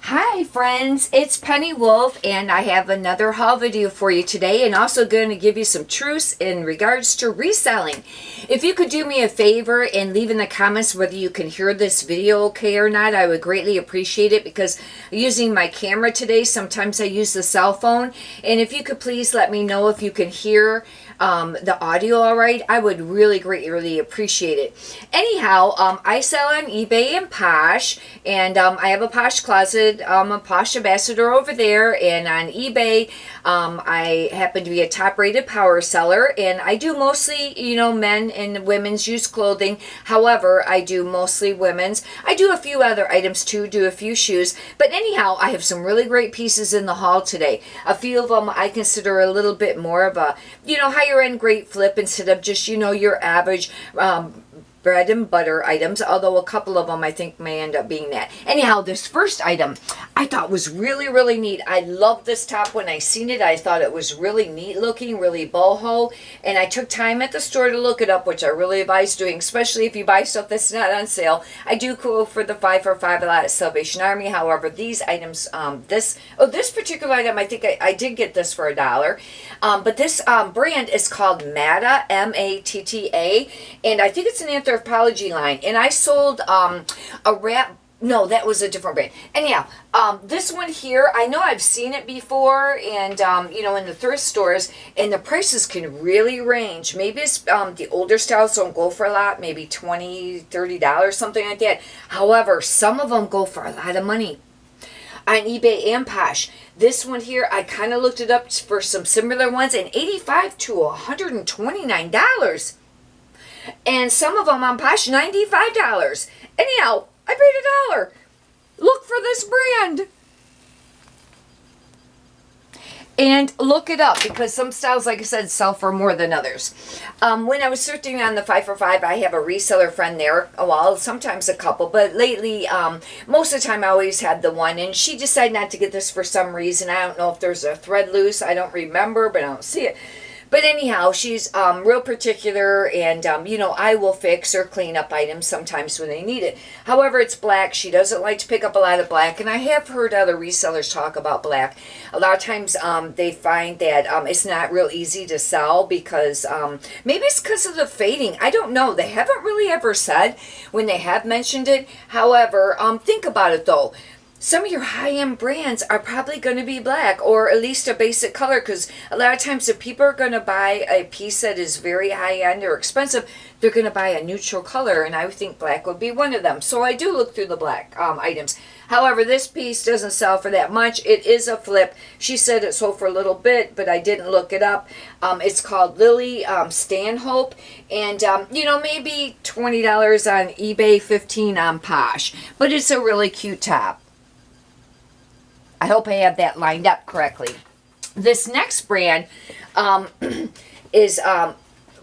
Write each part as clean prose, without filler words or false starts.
Hi friends, it's Penny Wolf and I have another haul video for you today, and also going to give you some truths in regards to reselling. If you could do me a favor and leave in the comments whether you can hear this video okay or not, I would greatly appreciate it, because I'm using my camera today. Sometimes I use the cell phone, and if you could please let me know if you can hear the audio all right, I would really appreciate it. Anyhow, I sell on eBay and Posh, and I have a Posh closet. I'm a Posh ambassador over there, and on eBay, I happen to be a top-rated power seller, and I do mostly, men and women's used clothing. However, I do mostly women's. I do a few other items too, do a few shoes, but anyhow, I have some really great pieces in the haul today. A few of them I consider a little bit more of a, higher end great flip instead of just, your average bread and butter items, although a couple of them I think may end up being that. Anyhow, this first item I thought was really neat. I love this top. When I seen it, I thought it was really neat looking, really boho, and I took time at the store to look it up, which I really advise doing, especially if you buy stuff that's not on sale. I do go for the 5 for 5 a lot at Salvation Army. However, these items, this particular item, I think I did get this for $1. But this brand is called Matta, M-A-T-T-A, and I think it's an anthropology line. And I sold a wrap. No, that was a different brand. Anyhow, this one here, I know I've seen it before, and in the thrift stores, and the prices can really range. Maybe it's the older styles don't go for a lot, maybe $20, $30, something like that. However, some of them go for a lot of money on eBay and Posh. This one here, I kind of looked it up for some similar ones, and $85 to $129. And some of them on Posh, $95. Anyhow, I paid $1. Look for this brand. And look it up, because some styles, like I said, sell for more than others. When I was searching on the 5 for 5, I have a reseller friend there. Well, sometimes a couple, but lately, most of the time I always had the one, and she decided not to get this for some reason. I don't know if there's a thread loose. I don't remember, but I don't see it. But anyhow, she's real particular, and, I will fix or clean up items sometimes when they need it. However, it's black. She doesn't like to pick up a lot of black, and I have heard other resellers talk about black. A lot of times they find that it's not real easy to sell because maybe it's because of the fading. I don't know. They haven't really ever said when they have mentioned it. However, think about it, though. Some of your high-end brands are probably going to be black, or at least a basic color, because a lot of times if people are going to buy a piece that is very high-end or expensive, they're going to buy a neutral color, and I think black would be one of them. So I do look through the black items. However, this piece doesn't sell for that much. It is a flip. She said it sold for a little bit, but I didn't look it up. It's called Lily Stanhope, and maybe $20 on eBay, $15 on Posh. But it's a really cute top. I hope I have that lined up correctly. This next brand is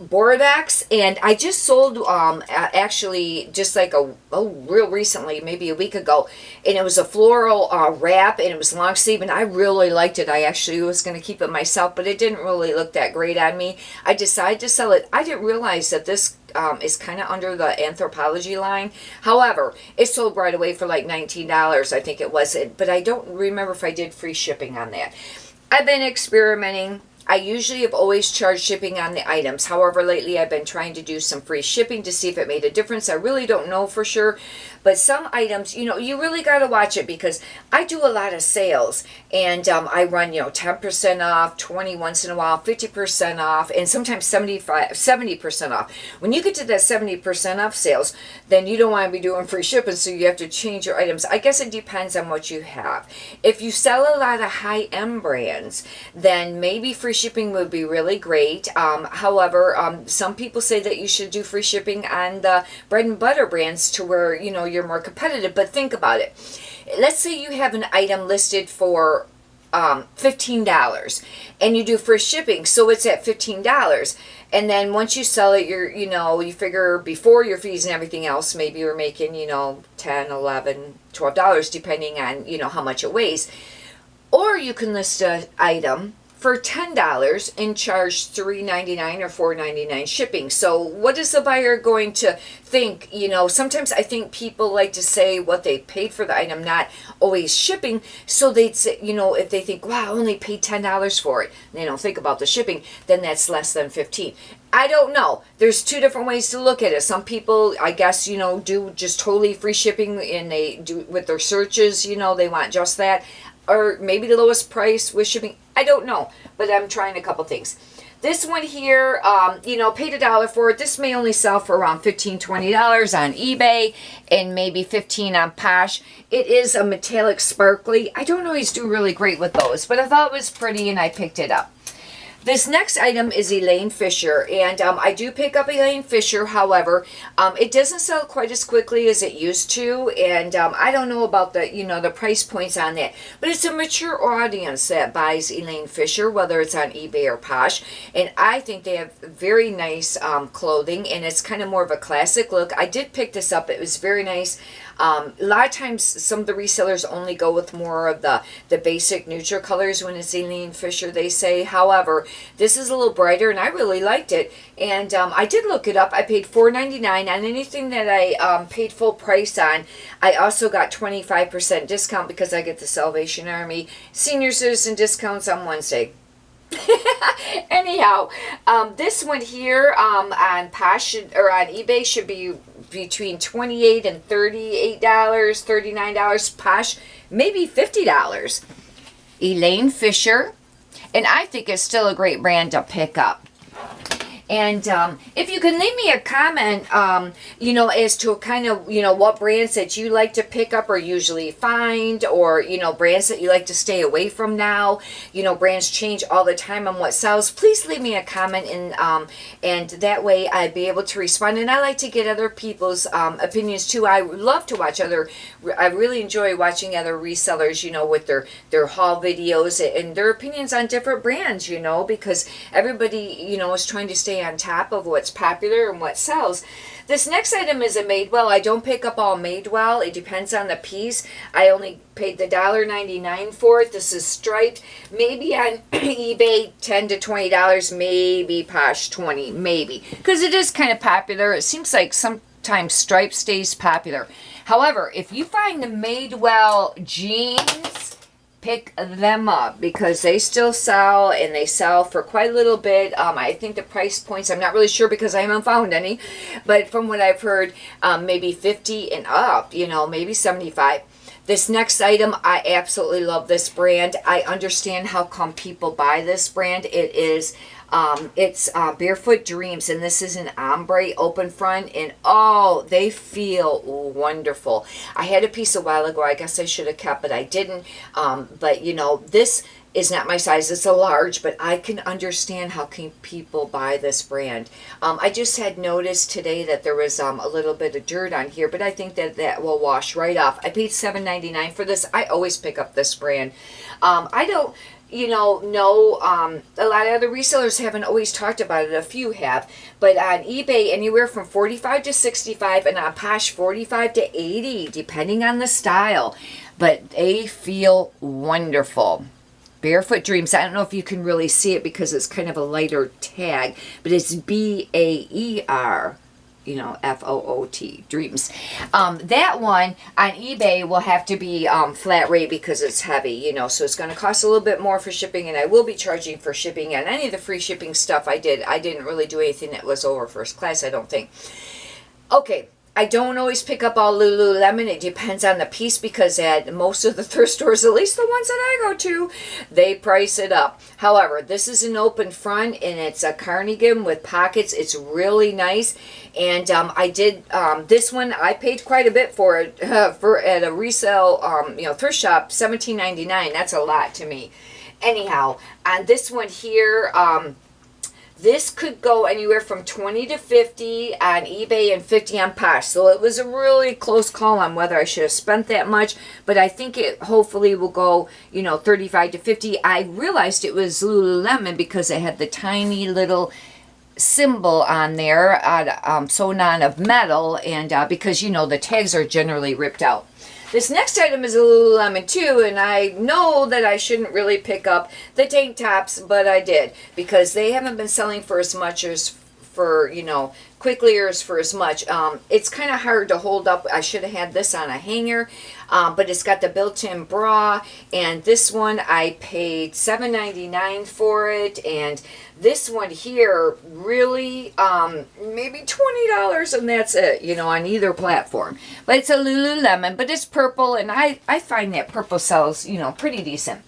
Borodax, and I just sold actually just like real recently, maybe a week ago, and it was a floral wrap, and it was long sleeve, and I really liked it. I actually was going to keep it myself, but it didn't really look that great on me. I decided to sell it. I didn't realize that this is kind of under the anthropology line. However, it sold right away for like $19, I think it was. But I don't remember if I did free shipping on that. I've been experimenting. I usually have always charged shipping on the items. However, lately I've been trying to do some free shipping to see if it made a difference. I really don't know for sure. But some items, you really got to watch it, because I do a lot of sales, and I run, 10% off, 20 once in a while, 50% off, and sometimes 70% off. When you get to that 70% off sales, then you don't want to be doing free shipping, so you have to change your items. I guess it depends on what you have. If you sell a lot of high-end brands, then maybe free shipping would be really great. However, some people say that you should do free shipping on the bread and butter brands to where, you're more competitive. But think about it. Let's say you have an item listed for $15 and you do free shipping, so it's at $15. And then once you sell it, you figure before your fees and everything else, maybe you're making, $10, $11, $12, depending on, how much it weighs. Or you can list an item for $10 and charge $3.99 or $4.99 shipping. So what is the buyer going to think? You know, sometimes I think people like to say what they paid for the item, not always shipping. So they'd say, you know, if they think, wow, I only paid $10 for it, and they don't think about the shipping, then that's less than 15. I don't know. There's two different ways to look at it. Some people, I guess, you know, do just totally free shipping, and they do with their searches, you know, they want just that. Or maybe the lowest price with shipping. I don't know. But I'm trying a couple things. This one here, you know, paid $1 for it. This may only sell for around $15, $20 on eBay and maybe $15 on Posh. It is a metallic sparkly. I don't always do really great with those, but I thought it was pretty and I picked it up. This next item is Elaine Fisher, and I do pick up Elaine Fisher. However, it doesn't sell quite as quickly as it used to, and I don't know about the, you know, the price points on that. But it's a mature audience that buys Elaine Fisher, whether it's on eBay or Posh, and I think they have very nice clothing, and it's kind of more of a classic look. I did pick this up. It was very nice. A lot of times some of the resellers only go with more of the basic neutral colors when it's Elaine Fisher, they say. However, this is a little brighter and I really liked it. And I did look it up. I paid $4.99 on anything that I paid full price on. I also got 25% discount because I get the Salvation Army senior citizen discounts on Wednesday. Anyhow, this one here on Posh or on eBay should be between $28 and $38, $39. Posh, maybe $50. Elaine Fisher, and I think it's still a great brand to pick up. And if you can leave me a comment, you know, as to kind of, you know, what brands that you like to pick up or usually find, or, you know, brands that you like to stay away from now. You know, brands change all the time on what sells. Please leave me a comment, and that way I'd be able to respond. And I like to get other people's opinions too. I love to watch I really enjoy watching other resellers, you know, with their haul videos and their opinions on different brands, you know, because everybody, you know, is trying to stay on top of what's popular and what sells. This next item is a Madewell. I don't pick up all Madewell. It depends on the piece. I only paid the $1.99 for it. This is striped. Maybe on eBay $10 to $20. Maybe Posh $20. Maybe. Because it is kind of popular. It seems like sometimes striped stays popular. However, if you find the Madewell jeans, pick them up because they still sell, and they sell for quite a little bit. I think the price points, I'm not really sure because I haven't found any, but from what I've heard, maybe 50 and up, you know, maybe 75. This next item, I absolutely love this brand. I understand how come people buy this brand. It is it's Barefoot Dreams, and this is an ombre open front, and oh, they feel wonderful. I had a piece a while ago. I guess I should have kept it. I didn't. But you know, this is not my size. It's a large, but I can understand how can people buy this brand. I just had noticed today that there was a little bit of dirt on here, but I think that will wash right off. I paid $7.99 for this. I always pick up this brand. I don't, you know, a lot of other resellers haven't always talked about it. A few have, but on eBay anywhere from $45 to $65, and on Posh $45 to $80, depending on the style. But they feel wonderful. Barefoot Dreams. I don't know if you can really see it because it's kind of a lighter tag, but it's BAER, you know, FOOT, Dreams. That one on eBay will have to be flat rate because it's heavy, you know, so it's going to cost a little bit more for shipping, and I will be charging for shipping. And any of the free shipping stuff I didn't really do anything that was over first class, I don't think. Okay. I don't always pick up all Lululemon. It depends on the piece because at most of the thrift stores, at least the ones that I go to, they price it up. However, this is an open front, and it's a cardigan with pockets. It's really nice. And I did this one. I paid quite a bit for it at a resale you know, thrift shop, $17.99. That's a lot to me. Anyhow, on this one here, this could go anywhere from 20 to 50 on eBay and 50 on Posh. So it was a really close call on whether I should have spent that much. But I think it hopefully will go, you know, 35 to 50. I realized it was Lululemon because it had the tiny little symbol on there, sewn on of metal. And because, you know, the tags are generally ripped out. This next item is a Lululemon too, and I know that I shouldn't really pick up the tank tops, but I did because they haven't been selling for as much as for, you know, quickly or for as much. It's kind of hard to hold up. I should have had this on a hanger, but it's got the built-in bra, and this one I paid $7.99 for it, and this one here really maybe $20, and that's it, you know, on either platform. But it's a Lululemon, but it's purple, and I find that purple sells, you know, pretty decent.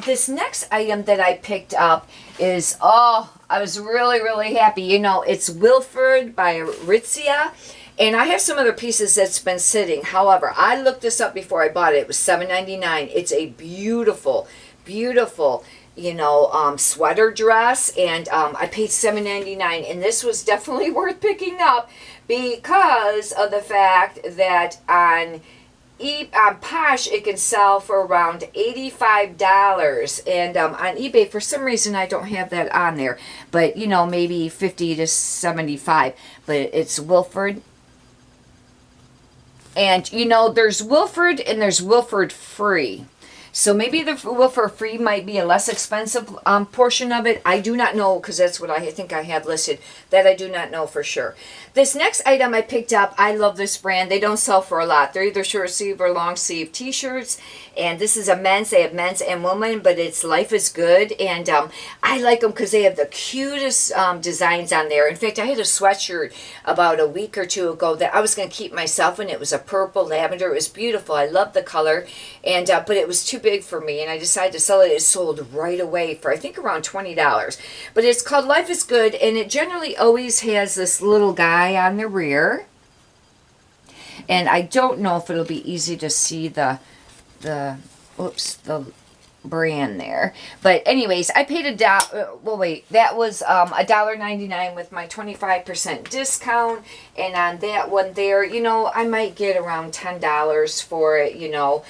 This next item that I picked up is, oh, I was really, really happy. You know, it's Wilford by Aritzia. And I have some other pieces that's been sitting. However, I looked this up before I bought it. It was $7.99. It's a beautiful, beautiful, you know, sweater dress. And I paid $7.99. And this was definitely worth picking up because of the fact that on Posh, it can sell for around $85, and on eBay, for some reason, I don't have that on there, but, you know, maybe $50 to $75, but it's Wilford, and, you know, there's Wilford, and there's Wilford Free, so maybe the Wilford Free might be a less expensive portion of it. I do not know, because that's what I think I have listed. That I do not know for sure. This next item I picked up, I love this brand. They don't sell for a lot. They're either short sleeve or long sleeve t-shirts. And this is a men's. They have men's and women, but it's Life is Good. And I like them because they have the cutest designs on there. In fact, I had a sweatshirt about a week or two ago that I was going to keep myself, and it was a purple lavender. It was beautiful. I love the color. And but it was too big for me, and I decided to sell it. It sold right away for I think around $20. But it's called Life is Good, and it generally always has this little guy on the rear. And I don't know if it'll be easy to see the brand there. But anyways, I paid well, wait, that was $1.99 with my 25% discount. And on that one there, you know, I might get around $10 for it, you know,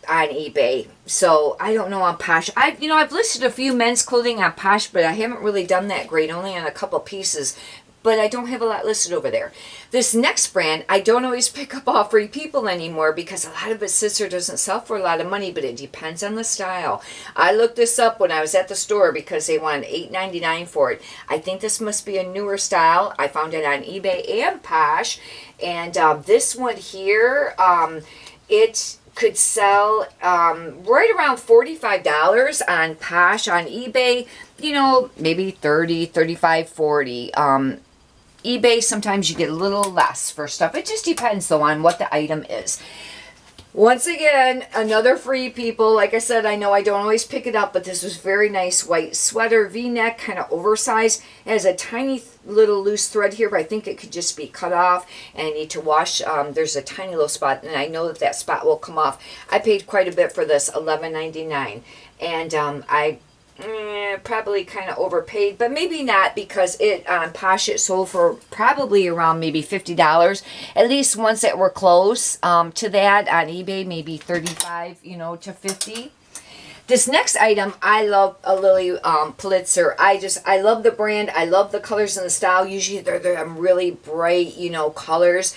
on eBay. So I don't know on Posh. I've listed a few men's clothing on Posh, but I haven't really done that great, only on a couple pieces. But I don't have a lot listed over there. This next brand, I don't always pick up all Free People anymore because a lot of it sits there, doesn't sell for a lot of money, but it depends on the style. I looked this up when I was at the store because they wanted $8.99 for it. I think this must be a newer style. I found it on eBay and Posh. And this one here, it could sell right around $45 on Posh. On eBay, you know, maybe $30, $35, $40. eBay, sometimes you get a little less for stuff. It just depends, though, on what the item is. Once again, another Free People. Like I said, I know I don't always pick it up, but this was very nice white sweater, V-neck, kind of oversized. It has a tiny little loose thread here, but I think it could just be cut off, and I need to wash. There's a tiny little spot, and I know that that spot will come off. I paid quite a bit for this, $11.99, and I probably kind of overpaid, but maybe not, because it on Posh it sold for probably around maybe $50. At least ones that were close to that. On eBay, maybe $35, you know, to $50. This next item, I love a Lily Pulitzer. I love the brand. I love the colors and the style. Usually they're really bright, you know, colors,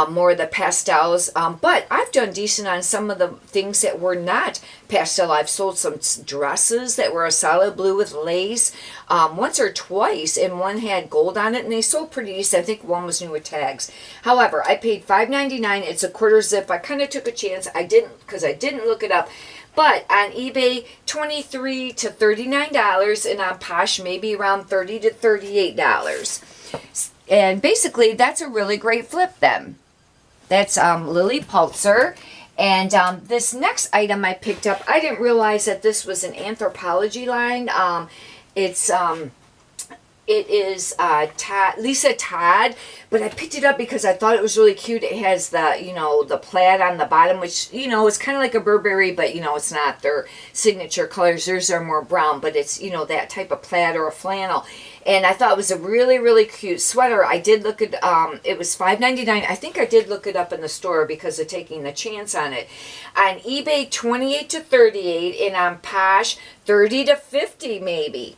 more of the pastels. But I've done decent on some of the things that were not pastel. I've sold some dresses that were a solid blue with lace once or twice, and one had gold on it, and they sold pretty decent. I think one was new with tags. However, I paid $5.99. It's a quarter zip. I kind of took a chance. I didn't look it up. But on eBay, $23 to $39, and on Posh, maybe around $30 to $38. And basically, that's a really great flip then. That's Lily Pulitzer. And this next item I picked up, I didn't realize that this was an Anthropologie line. It is Lisa Todd, but I picked it up because I thought it was really cute. It has the, you know, the plaid on the bottom, which, you know, is kind of like a Burberry, but, you know, it's not their signature colors. Theirs are more brown, but it's, you know, that type of plaid or a flannel. And I thought it was a really, really cute sweater. I did look at, it was $5.99. I think I did look it up in the store because of taking the chance on it. On eBay, $28 to $38, and on Posh, $30 to $50 maybe.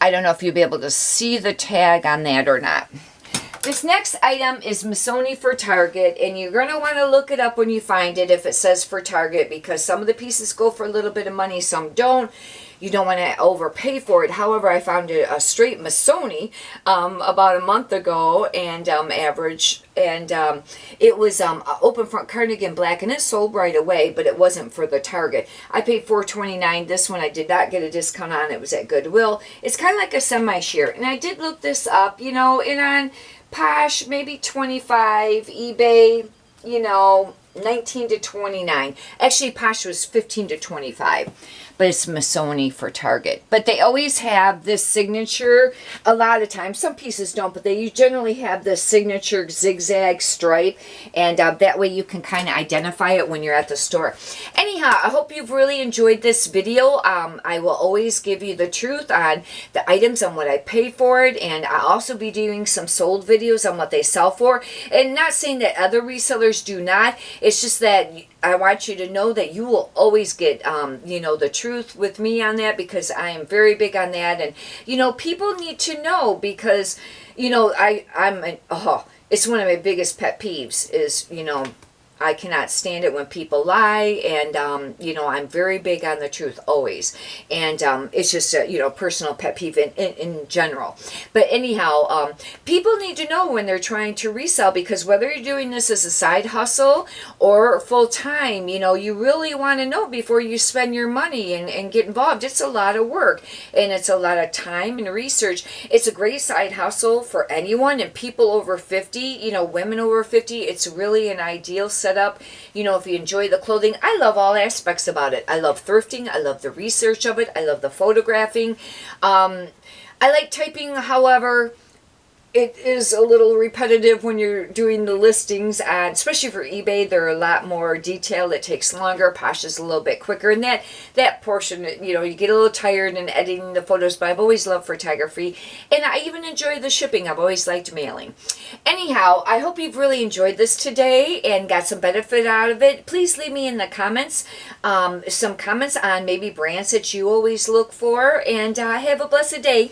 I don't know if you'll be able to see the tag on that or not. This next item is Missoni for Target, and you're going to want to look it up when you find it if it says for Target, because some of the pieces go for a little bit of money, some don't. You don't want to overpay for it. However, I found a straight Missoni about a month ago, and average, and it was open front cardigan black, and it sold right away, but it wasn't for the Target. I paid $4.29. This one I did not get a discount on. It was at Goodwill. It's kind of like a semi-sheer, and I did look this up, you know, and on Posh, maybe 25, eBay, you know, 19 to 29. Actually, Posh was 15 to 25. But it's Missoni for Target. But they always have this signature, a lot of times. Some pieces don't, but they generally have this signature zigzag stripe, and that way you can kind of identify it when you're at the store. Anyhow, I hope you've really enjoyed this video. I will always give you the truth on the items, on what I pay for it, and I'll also be doing some sold videos on what they sell for. And not saying that other resellers do not, it's just that I want you to know that you will always get, you know, the truth with me on that, because I am very big on that. And, you know, people need to know, because, you know, it's one of my biggest pet peeves is, you know, I cannot stand it when people lie, and, you know, I'm very big on the truth always. And it's just a, you know, personal pet peeve in general. But anyhow, people need to know when they're trying to resell, because whether you're doing this as a side hustle or full time, you know, you really want to know before you spend your money and get involved. It's a lot of work, and it's a lot of time and research. It's a great side hustle for anyone, and people over 50, you know, women over 50, it's really an ideal setup. You know, if you enjoy the clothing, I love all aspects about it. I love thrifting. I love the research of it. I love the photographing. I like typing, however, it is a little repetitive when you're doing the listings, and especially for eBay, they're a lot more detailed. It takes longer. Posh is a little bit quicker, and that portion, you know, you get a little tired in editing the photos, but I've always loved photography, and I even enjoy the shipping. I've always liked mailing. Anyhow, I hope you've really enjoyed this today and got some benefit out of it. Please leave me in the comments some comments on maybe brands that you always look for, and have a blessed day.